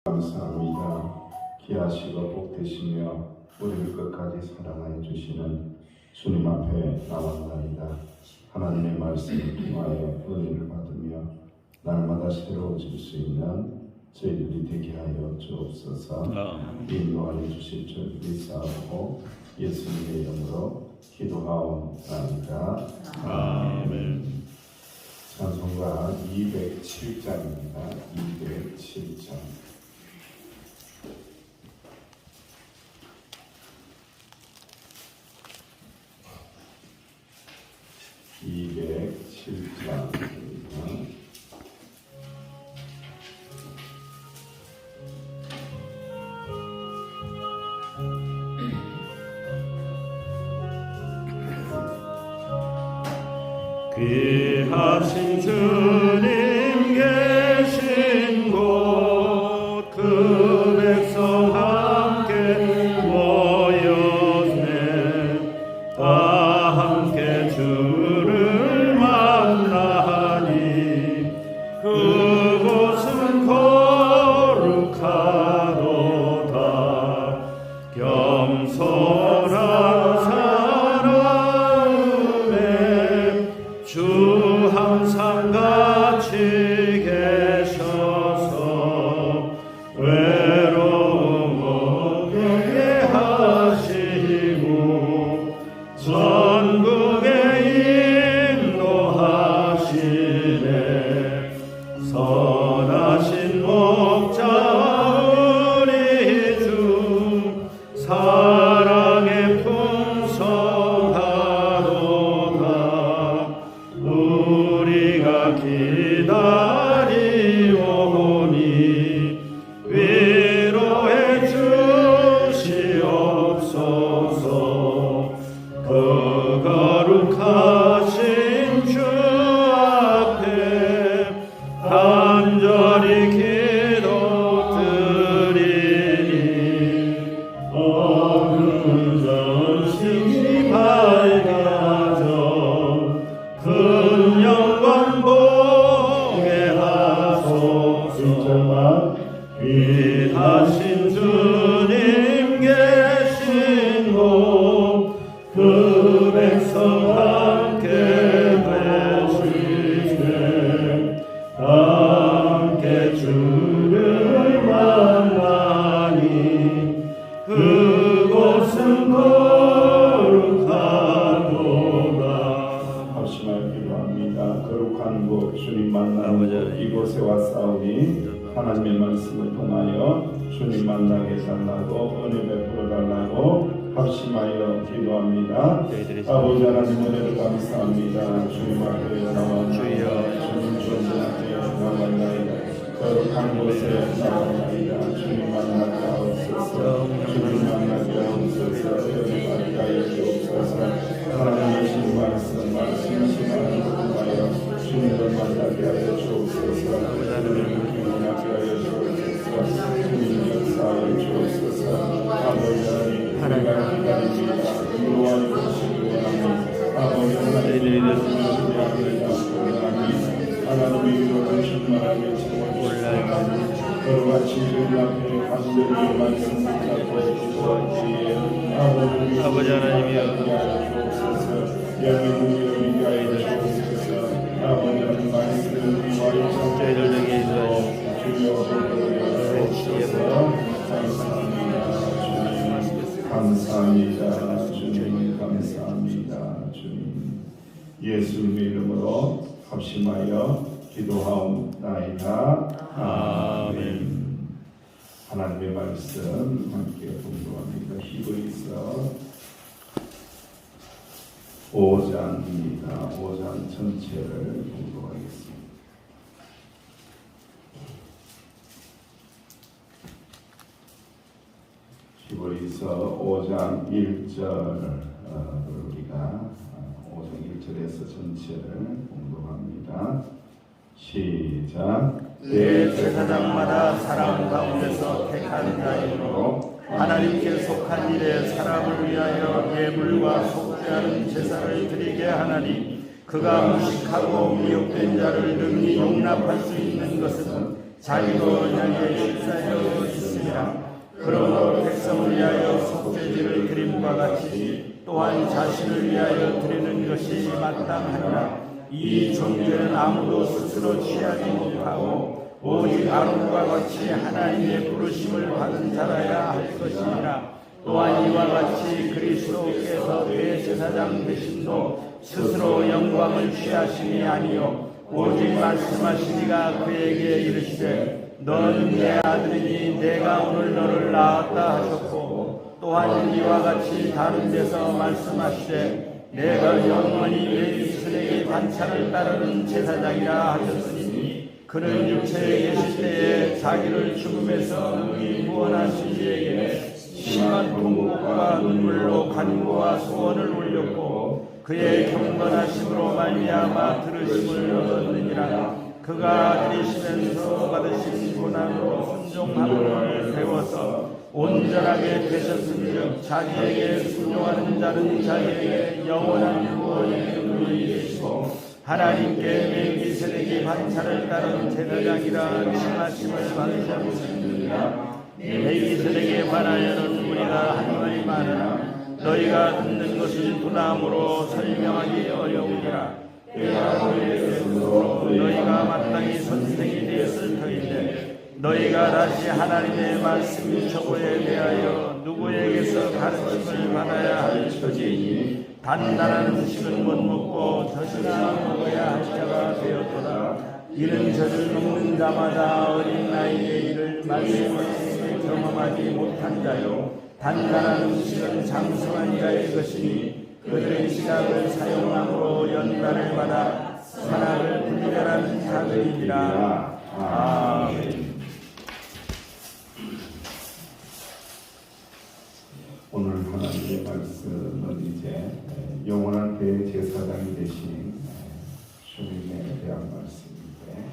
감사합니다. 귀하시고 복되시며 우리를 끝까지 사랑하여 주시는 주님 앞에 나왔나이다. 하나님의 말씀을 통하여 은혜를 받으며 날마다 새로워질 수 있는 저희들이 되게 하여 주옵소서. 인도하여 주실 줄 믿사오고 예수님의 이름으로 기도하옵나이다. 아멘. 찬송가 207장입니다. 207장. 귀하신 주님 계신 곳 그 백성 함께 모였네. 다 함께 주를 만나니 그곳은 거룩하도다. 겸손한 사랑에 주 항상 같이 계셔서 외로움 없게 하시고 전국에 인도하시네. 선하신 목자 우리 주 사랑의 풍성하도다. 우리가 기다리오니 위로해 주시옵소서. 그 거룩하신 주 앞에 간절히 기도드리니 어느 전심이 밝아져 큰 영광 보게 하소서. 귀하신 주님 계신 곳 그 백성 함께 되시네. 함께 주를 만나니 그곳은 거룩하도다. 합심하여 기도합니다. 거룩한 곳 주님 만나는 이곳에 왔사오니 하나님의 말씀을 통하여 주님 만나게 해달라고 은혜 베풀어 달라고 합심하여 기도합니다. 아버지 하나님 은혜를 감사합니다. 주님 앞에 나와 주님 존재하여 나와나이다. 거룩한 곳에 나와나이다. 주님 만나게 하옵소서. 주님 만나게 하옵소서. 은혜 받게 하여 주옵소서. 하나님의 신 말씀 심하는 것하여 주님을 만나게 하여 주옵소서. 주님을 만나게 하여 주옵소서. 주님 역사하여 주옵소서. 아버지 하나님 기다립니다. 인도하여 주시기 원합니다. 아버지 하나님의 하나님의 이름으로 충만하게 채워주시옵소서. 그같이 주님 앞에 간절히 말씀 붙잡고 기도하시기에 아버지 하나님이여 주옵소서. 영의 눈을 위하여 주옵소서. 아버지 하나님 말씀을 위하여 저희들에게 주여 주옵소서. 감사합니다. 주님 감사합니다. 주님 예수님의 이름으로 합심하여 기도하옵나이다. 아멘. 하나님의 말씀 함께 공부합니다. 히브리서 5장입니다. 5장 전체를 공부하겠습니다. 히브리서 5장 1절을 우리가 5장 1절에서 전체를 공부합니다. 시작. 내 제사장마다 사람 가운데서 택한 자이므로 하나님께 속한 일에 사람을 위하여 예물과 속죄하는 제사를 드리게 하나니 그가 무식하고 미혹된 자를 능히 용납할 수 있는 것은 자기도 언약에 실사되어 있습니다. 그러므로 백성을 위하여 속죄제를 드림과 같이 또한 자신을 위하여 드리는 것이 마땅하니라. 이 존재는 아무도 스스로 취하지 못하고 오직 아론과 같이 하나님의 부르심을 받은 자라야 할 것이니라. 또한 이와 같이 그리스도께서 대제사장 되심도 스스로 영광을 취하심이 아니요 오직 말씀하시니가 그에게 이르시되 너는 내 아들이니 내가 오늘 너를 낳았다 하셨고 또한 이와 같이 다른 데서 말씀하시되 내가 영원히 멜기세덱의 반차를 따르는 제사장이라 하셨으니 그는 육체에 계실 때에 자기를 죽음에서 능히 구원하신 이에게 심한 통곡과 눈물로 간구와 소원을 올렸고 그의 경건하심으로 말미암아 들으심을 얻었느니라. 그가 들으시면서 받으신 고난으로 순종함을 배워서 온전하게 되셨은즉 자기에게 순종하는 자는 자기에게 영원한 구원의 이름을 이루시고 하나님께 멜기세덱의 반차를 따른 제사장이라 칭하심을 받으셨느니라. 멜기세덱에 관하여는 우리가 한 말이 많으나 너희가 듣는 것은 두나무로 설명하기 어려우니라. 너희가 마땅히 선생이 되었을 터인데 너희가 다시 하나님의 말씀 초보에 대하여 누구에게서 가르침을 받아야 할 처지이니 단단한 음식은 못 먹고 젖이나 먹어야 할 자가 되었도다. 이는 젖을 먹는 자마다 어린 나이에 이를 말씀을 경험하지 못한 자요 단단한 음식은 장성한 자의 것이니 그들의 시각을 사용함으로 연단을 받아 선악을 분별하는 자들이니라. 아멘. 오늘 하나님의 말씀은 이제 영원한 대제사장이 되신 주님에 대한 말씀인데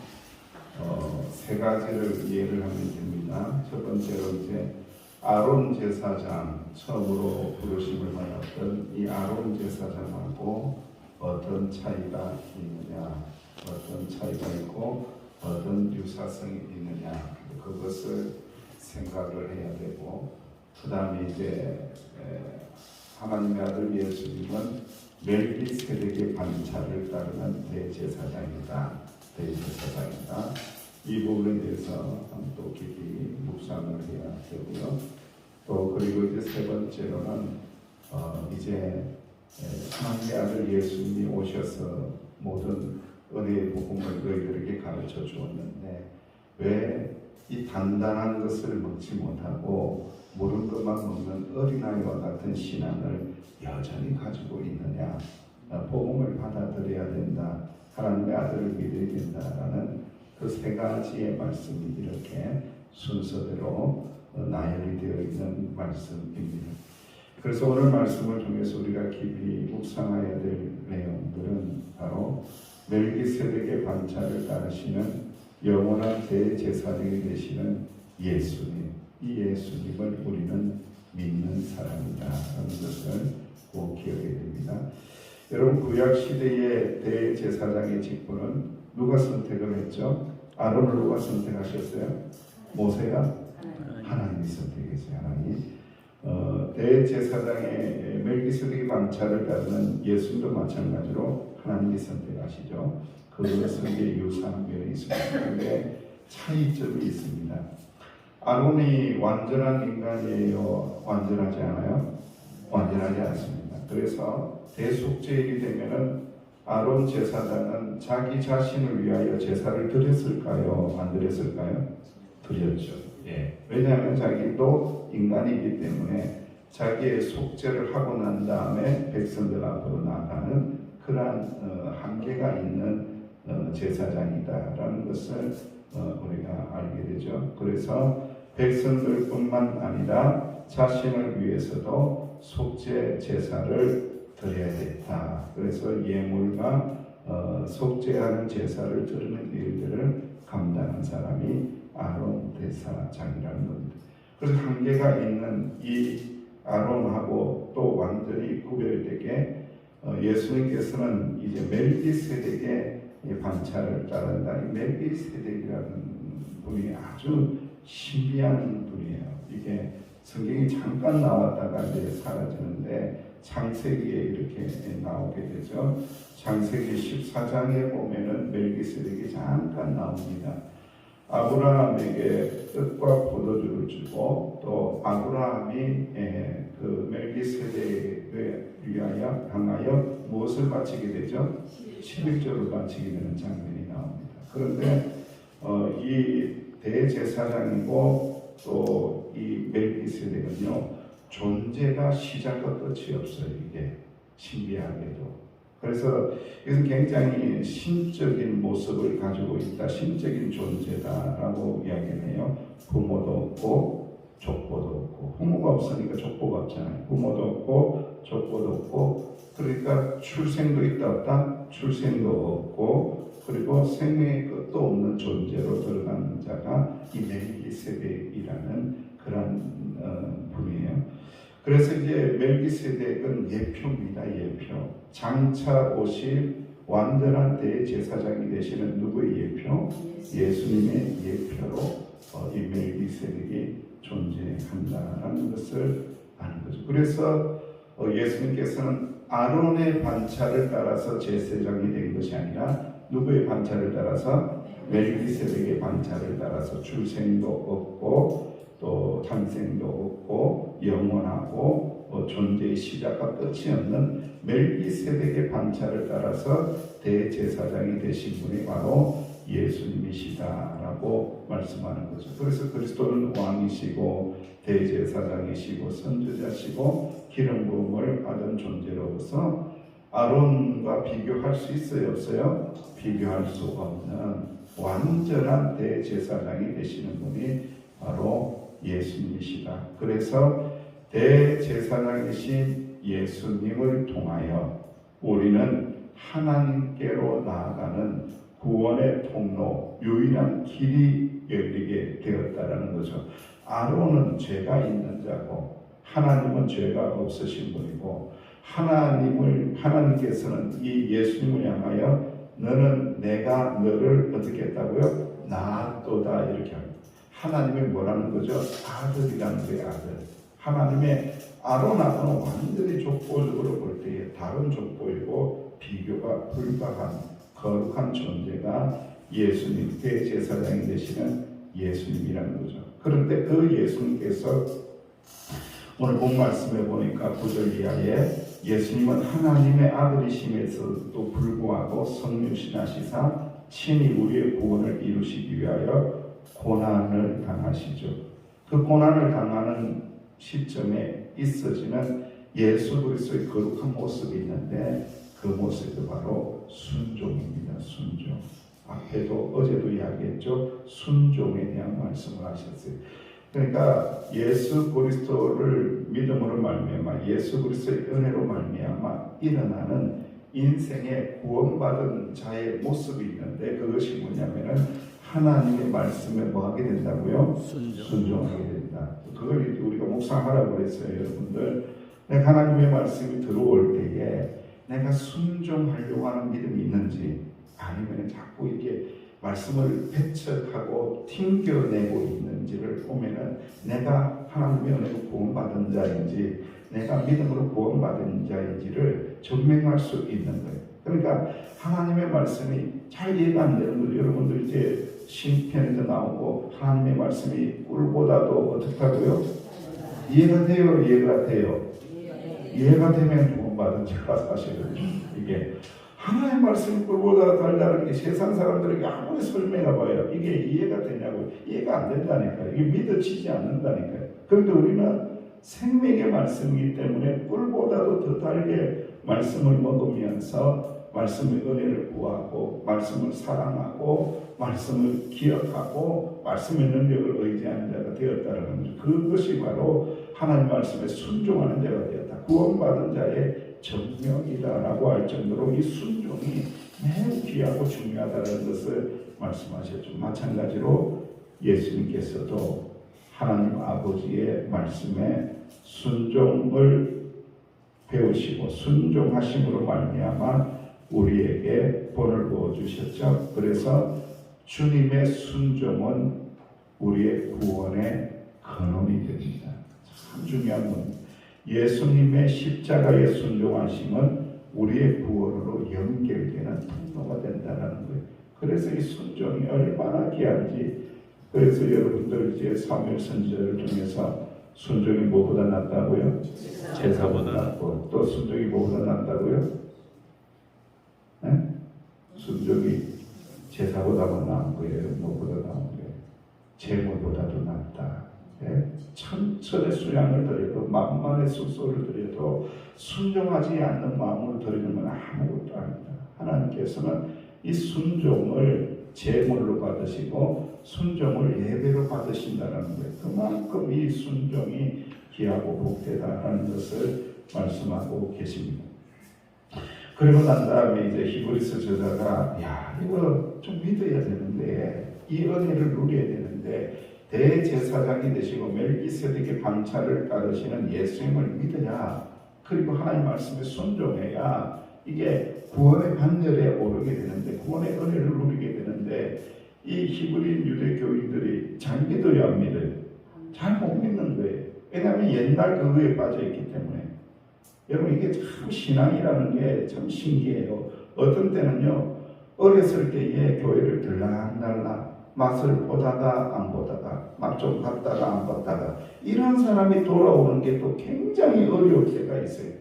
세 가지를 이해를 하면 됩니다. 첫 번째로 이제 아론 제사장 처음으로 부르심을 받았던 이 아론 제사장하고 어떤 차이가 있느냐, 어떤 차이가 있고 어떤 유사성이 있느냐 그것을 생각을 해야 되고 그 다음에 이제 하나님의 아들 예수님은 멜기세덱의 반차를 따르는 대제사장이다. 이 부분에 대해서 또 깊이 묵상을 해야 되고요. 또 그리고 이제 세 번째로는 이제 하나님의 아들 예수님이 오셔서 모든 은혜의 복음을 너희들에게 가르쳐 주었는데 왜 이 단단한 것을 먹지 못하고 모른 것만 먹는 어린아이와 같은 신앙을 여전히 가지고 있느냐. 복음을 받아들여야 된다. 하나님의 아들을 믿어야 된다라는 그 세 가지의 말씀이 이렇게 순서대로 나열이 되어 있는 말씀입니다. 그래서 오늘 말씀을 통해서 우리가 깊이 묵상해야 될 내용들은 바로 멜기세덱의 반차를 따르시는 영원한 대제사장이 되시는 예수님, 이 예수님을 우리는 믿는 사람이다라는 것을 꼭 기억해야 됩니다. 여러분 구약 시대의 대제사장의 직분은 누가 선택을 했죠? 아론을 누가 선택하셨어요? 모세가? 하나님이 선택했어요. 하나님. 대제사장의 멜기세덱의 반차를 따르는 예수님도 마찬가지로 하나님이 선택하시죠. 그것은 이제 유사한 면이 있습니다. 그런데 차이점이 있습니다. 아론이 완전한 인간이에요? 완전하지 않아요? 완전하지 않습니다. 그래서 대속죄일이 되면은 아론 제사장은 자기 자신을 위하여 제사를 드렸을까요? 안 드렸을까요? 드렸죠. 예. 왜냐하면 자기도 인간이기 때문에 자기의 속죄를 하고 난 다음에 백성들 앞으로 나가는 그러한 한계가 있는 제사장이다라는 것을 우리가 알게 되죠. 그래서 백성들뿐만 아니라 자신을 위해서도 속죄 제사를 드려야 됐다. 그래서 예물과 속죄하는 제사를 드리는 일들을 감당한 사람이 아론 대사장이라는 겁니다. 그래서 한계가 있는 이 아론하고 또 완전히 구별되게 예수님께서는 이제 멜기세덱의 반차를 따른다. 이 멜기세덱이라는 분이 아주 신비한 분이에요. 이게 성경이 잠깐 나왔다가 이제 사라지는데 창세기에 이렇게 나오게 되죠. 창세기 14장에 보면은 멜기세덱이 잠깐 나옵니다. 아브라함에게 떡과 포도주를 주고 또 아브라함이 그 멜기세덱에 위하여 향하여 무엇을 바치게 되죠? 11조를 바치게 되는 장면이 나옵니다. 그런데 이 대제사장이고 또 이 멜기세덱은요 존재가 시작과 끝이 없어요. 이게 신비하게도. 그래서 이것은 굉장히 신적인 모습을 가지고 있다. 신적인 존재다라고 이야기해요. 부모도 없고 족보도 없고, 부모가 없으니까 족보가 없잖아요. 부모도 없고 족보도 없고, 그러니까 출생도 있다 없다? 출생도 없고, 그리고 생명의 끝도 없는 존재로 들어가는 자가 이 멜기세덱이라는 그런 분이에요. 그래서 이제 멜기세덱은 예표입니다. 예표. 장차 오실 완전한 대제사장이 되시는 누구의 예표? 예수님의 예표로 이 멜기세덱이 존재한다는 것을 아는 거죠. 그래서 예수님께서는 아론의 반차를 따라서 제사장이 된 것이 아니라 누구의 반차를 따라서? 멜기세덱의 반차를 따라서 출생도 없고 또 탄생도 없고 영원하고 존재의 시작과 끝이 없는 멜기세덱의 반차를 따라서 대제사장이 되신 분이 바로 예수님이시다라고 말씀하는 거죠. 그래서 그리스도는 왕이시고 대제사장이시고 선지자시고 기름 부음을 받은 존재로서 아론과 비교할 수 있어요, 없어요? 비교할 수 없는 완전한 대제사장이 되시는 분이 바로 예수님이시다. 그래서 대제사장이신 예수님을 통하여 우리는 하나님께로 나아가는 구원의 통로, 유일한 길이 열리게 되었다라는 거죠. 아론은 죄가 있는 자고 하나님은 죄가 없으신 분이고, 하나님께서는 이 예수님을 향하여 너는 내가 너를 어떻게 했다고요? 낳았도다 이렇게 합니다. 하나님이 뭐라는 거죠? 아들이라는 거예요. 아들. 하나님의 아론하고는 완전히 족보적으로 볼 때에 다른 족보이고 비교가 불가한 거룩한 존재가 예수님, 대제사장이 되시는 예수님이라는 거죠. 그런데 그 예수님께서 오늘 본 말씀에 보니까 9절 이하에 예수님은 하나님의 아들이심에서도 불구하고 성육신하시사 친히 우리의 구원을 이루시기 위하여 고난을 당하시죠. 그 고난을 당하는 시점에 있어지는 예수 그리스도의 거룩한 모습이 있는데 그 모습이 바로 순종입니다. 순종. 앞에도 어제도 이야기했죠. 순종에 대한 말씀을 하셨어요. 그러니까 예수 그리스도를 믿음으로 말미암아 예수 그리스도의 은혜로 말미암아 일어나는 인생의 구원받은 자의 모습이 있는데 그것이 뭐냐면은 하나님의 말씀에 뭐 하게 된다고요? 순종하게 된다. 그걸 우리가 묵상하라고 그랬어요. 여러분들, 내가 하나님의 말씀이 들어올 때에 내가 순종하려고 하는 믿음이 있는지, 아니면 자꾸 이렇게 말씀을 배척하고 튕겨내고 있는지를 보면은 내가 하나님의 은혜로 구원받은 자인지 내가 믿음으로 구원받은 자인지를 증명할 수 있는 거예요. 그러니까 하나님의 말씀이 잘 이해가 안 되는 거죠. 여러분들 이제 신편에도 나오고 하나님의 말씀이 꿀보다도 어떻다고요? 이해가 돼요? 이해가 돼요? 이해가 되면 구원받은 자가 사실은 이게 하나님의 말씀이 꿀보다 달다는 게 세상 사람들에게 아무리 설명해봐요. 이게 이해가 되냐고. 이해가 안 된다니까요. 이게 믿어지지 않는다니까요. 그런데 우리는 생명의 말씀이기 때문에 꿀보다도 더 달게 말씀을 먹으면서 말씀의 은혜를 구하고 말씀을 사랑하고 말씀을 기억하고 말씀의 능력을 의지하는 자가 되었다는 거죠. 그것이 바로 하나님 말씀에 순종하는 자가 되었다. 구원받은 자의 정명이다라고 할 정도로 이 순종이 매우 귀하고 중요하다는 것을 말씀하셨죠. 마찬가지로 예수님께서도 하나님 아버지의 말씀에 순종을 배우시고 순종하심으로 말미암아 우리에게 본을 부어 주셨죠. 그래서 주님의 순종은 우리의 구원의 근원이 됩니다. 참 중요한 겁니다. 예수님의 십자가의 순종하심은 우리의 구원으로 연결되는 통로가 된다는 거예요. 그래서 이 순종이 얼마나 귀한지. 그래서 여러분들 이제 사무엘 선지자를 통해서 순종이 뭐보다 낫다고요? 제사보다 낫고, 또 순종이 뭐보다 낫다고요? 네? 순종이 제사보다도 나은 거예요. 뭐보다 나은 거예요? 제물보다도 낫다. 네? 천천의 수량을 드려도 만만의 수소를 드려도 순종하지 않는 마음으로 드리는 건 아무것도 아닙니다. 하나님께서는 이 순종을 제물로 받으시고 순종을 예배로 받으신다는 거예요. 그만큼 이 순종이 귀하고 복되다라는 것을 말씀하고 계십니다. 그리고 난 다음에 이제 히브리서 저자가 야 이거 좀 믿어야 되는데 이 은혜를 누려야 되는데 대제사장이 되시고 멜기세덱의 방차를 따르시는 예수님을 믿어야 그리고 하나님 말씀에 순종해야 이게 구원의 반열에 오르게 되는데 구원의 은혜를 누리게 되는데 이 히브리인 유대 교인들이 잘 믿어야 안 믿어요? 잘 못 믿는 거예요. 왜냐하면 옛날 그거에 빠져 있기 때문에. 여러분 이게 참 신앙이라는 게 참 신기해요. 어떤 때는요 어렸을 때에 교회를 들락날락 맛을 보다가 안 보다가 막 좀 봤다가 안 봤다가 이런 사람이 돌아오는 게 또 굉장히 어려울 때가 있어요.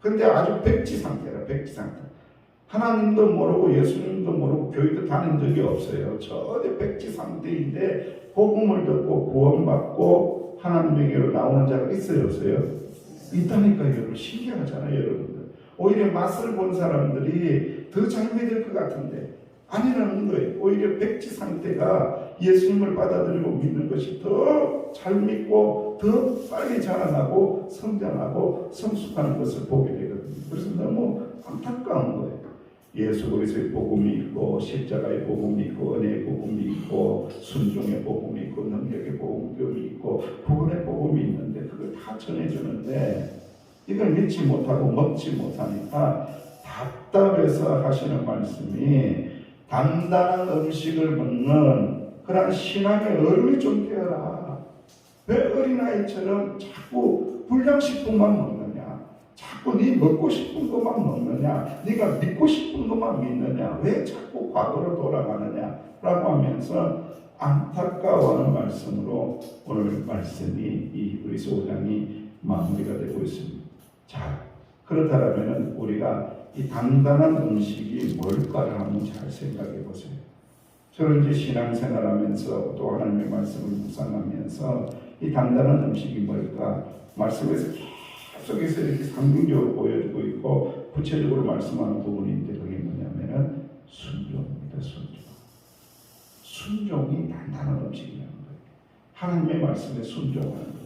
근데 아주 백지 상태라 백지 상태. 하나님도 모르고 예수님도 모르고 교회도 다닌 적이 없어요. 전혀 백지 상태인데 복음을 듣고 구원받고 하나님에게로 나오는 자가 있어요 없어요? 있다니까요. 여러분 신기하잖아요. 여러분들 오히려 맛을 본 사람들이 더 잘 믿을 것 같은데 아니라는 거예요. 오히려 백지 상태가 예수님을 받아들이고 믿는 것이 더 잘 믿고 더 빨리 자라나고 성장하고 성숙하는 것을 보게 되거든요. 그래서 너무 안타까운 거예요. 예수 그리스도의 복음이 있고 십자가의 복음이 있고 은혜의 복음이 있고 순종의 복음이 있고 능력의 복음이 있고 구원의 복음이 있는데 그걸 다 전해주는데 이걸 믿지 못하고 먹지 못하니까 답답해서 하시는 말씀이 단단한 음식을 먹는 그런 신앙의 어른이 좀 되어라. 왜 어린아이처럼 자꾸 불량식품만 먹느냐, 자꾸 네 먹고 싶은 것만 먹느냐, 네가 믿고 싶은 것만 믿느냐, 왜 자꾸 과거로 돌아가느냐 라고 하면서 안타까워하는 말씀으로 오늘 말씀이 이 히브리서 5장이 마무리가 되고 있습니다. 자, 그렇다면 우리가 이 단단한 음식이 뭘까를 한번 잘 생각해 보세요. 저는 이제 신앙생활하면서 또 하나님의 말씀을 묵상하면서 이 단단한 음식이 뭘까? 말씀에서 계속해서 이렇게 상징적으로 보여주고 있고 구체적으로 말씀하는 부분인데 그게 뭐냐면은 순종입니다. 순종. 순종이 단단한 음식이라는 거예요. 하나님의 말씀에 순종하는 것.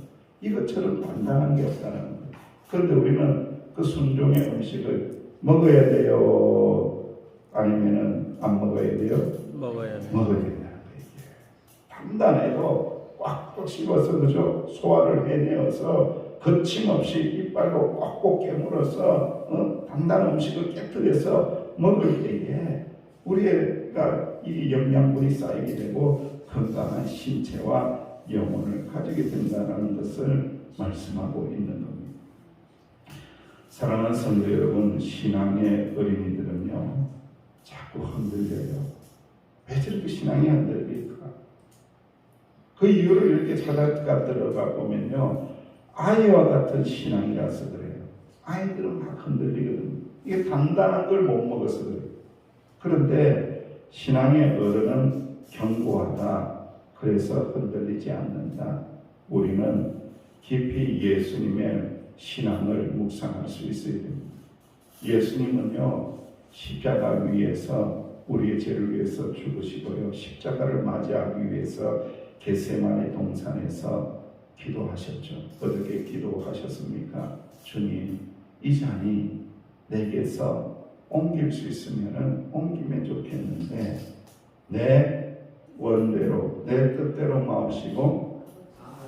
이것처럼 단단한 게 없다는 거예요. 그런데 우리는 그 순종의 음식을 먹어야 돼요? 아니면은 안 먹어야 돼요? 먹어야 돼요. 먹어야 된다는 거예요. 단단해도 꽉꽉 씹어서 그죠? 소화를 해내어서 거침없이 이빨로 꽉꽉 깨물어서 단단한 음식을 깨뜨려서 먹을 때에 우리가 이 영양분이 쌓이게 되고 건강한 신체와 영혼을 가지게 된다는 것을 말씀하고 있는 겁니다. 사랑하는 성도 여러분, 신앙의 어린이들은요 자꾸 흔들려요. 왜 저렇게 신앙이 흔들릴까? 그 이유를 이렇게 찾아가 들어가 보면요 아이와 같은 신앙이라서 그래요. 아이들은 막 흔들리거든요. 이게 단단한 걸 못 먹어서 그래요. 그런데 신앙의 어른은 견고하다. 그래서 흔들리지 않는다. 우리는 깊이 예수님의 신앙을 묵상할 수 있어야 됩니다. 예수님은요 십자가 위에서 우리의 죄를 위해서 죽으시고요 십자가를 맞이하기 위해서 겟세마네 동산에서 기도하셨죠. 어떻게 기도하셨습니까? 주님, 이 잔이 내게서 옮길 수 있으면 옮기면 좋겠는데 내 원대로 내 뜻대로 마시고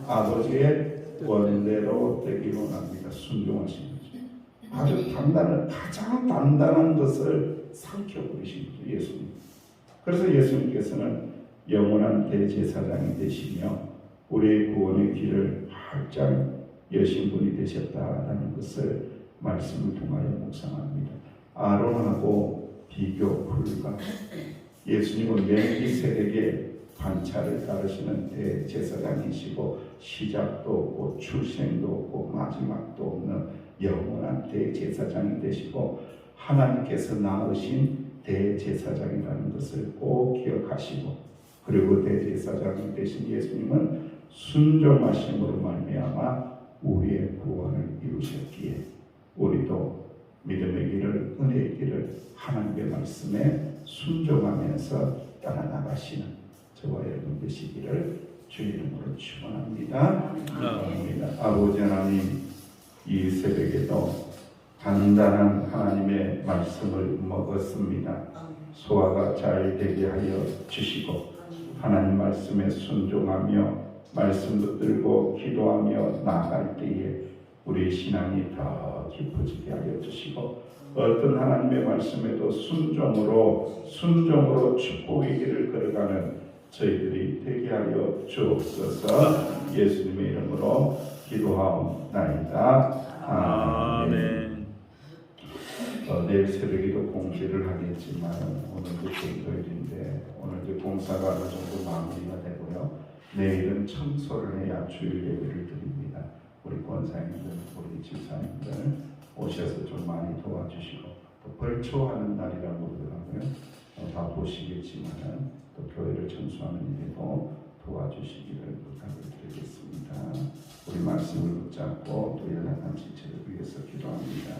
아버지의 원대로 되기로 합니다. 순종하신 거죠. 아주 단단한 가장 단단한 것을 삼켜버리신 거죠. 예수님. 그래서 예수님께서는 영원한 대제사장이 되시며 우리의 구원의 길을 활짝 여신 분이 되셨다라는 것을 말씀을 통하여 묵상합니다. 아론하고 비교 불가. 예수님은 멜기세덱의 관찰을 따르시는 대제사장이시고 시작도 없고 출생도 없고 마지막도 없는 영원한 대제사장이 되시고 하나님께서 낳으신 대제사장이라는 것을 꼭 기억하시고, 그리고 대제사장이 되신 예수님은 순종하심으로 말미암아 우리의 구원을 이루셨기에 우리도 믿음의 길을, 은혜의 길을 하나님의 말씀에 순종하면서 따라나가시는 저와 여러분 되시기를 주의 이름으로 축원합니다. 아버지 하나님, 이 새벽에도 단단한 하나님의 말씀을 먹었습니다. 소화가 잘 되게 하여 주시고 하나님 말씀에 순종하며 말씀 붙들고 기도하며 나아갈 때에 우리의 신앙이 더 깊어지게 하여 주시고, 어떤 하나님의 말씀에도 순종으로 축복의 길을 걸어가는 저희들이 되게 하여 주옵소서. 예수님의 이름으로 기도하옵나이다. 아멘. 내일 새벽에도 공지를 하겠지만 오늘도 금요일인데 오늘도 공사가 어느 정도 마무리가 되고요. 내일은 청소를 해야 주일 예배를 드립니다. 우리 권사님들, 우리 집사님들 오셔서 좀 많이 도와주시고, 또 벌초하는 날이라고 그러더라고요. 다 보시겠지만 또 교회를 청소하는 일에도 도와주시기를 부탁을 드리겠습니다. 우리 말씀을 붙잡고 또 연락한 지체를 위해서 기도합니다.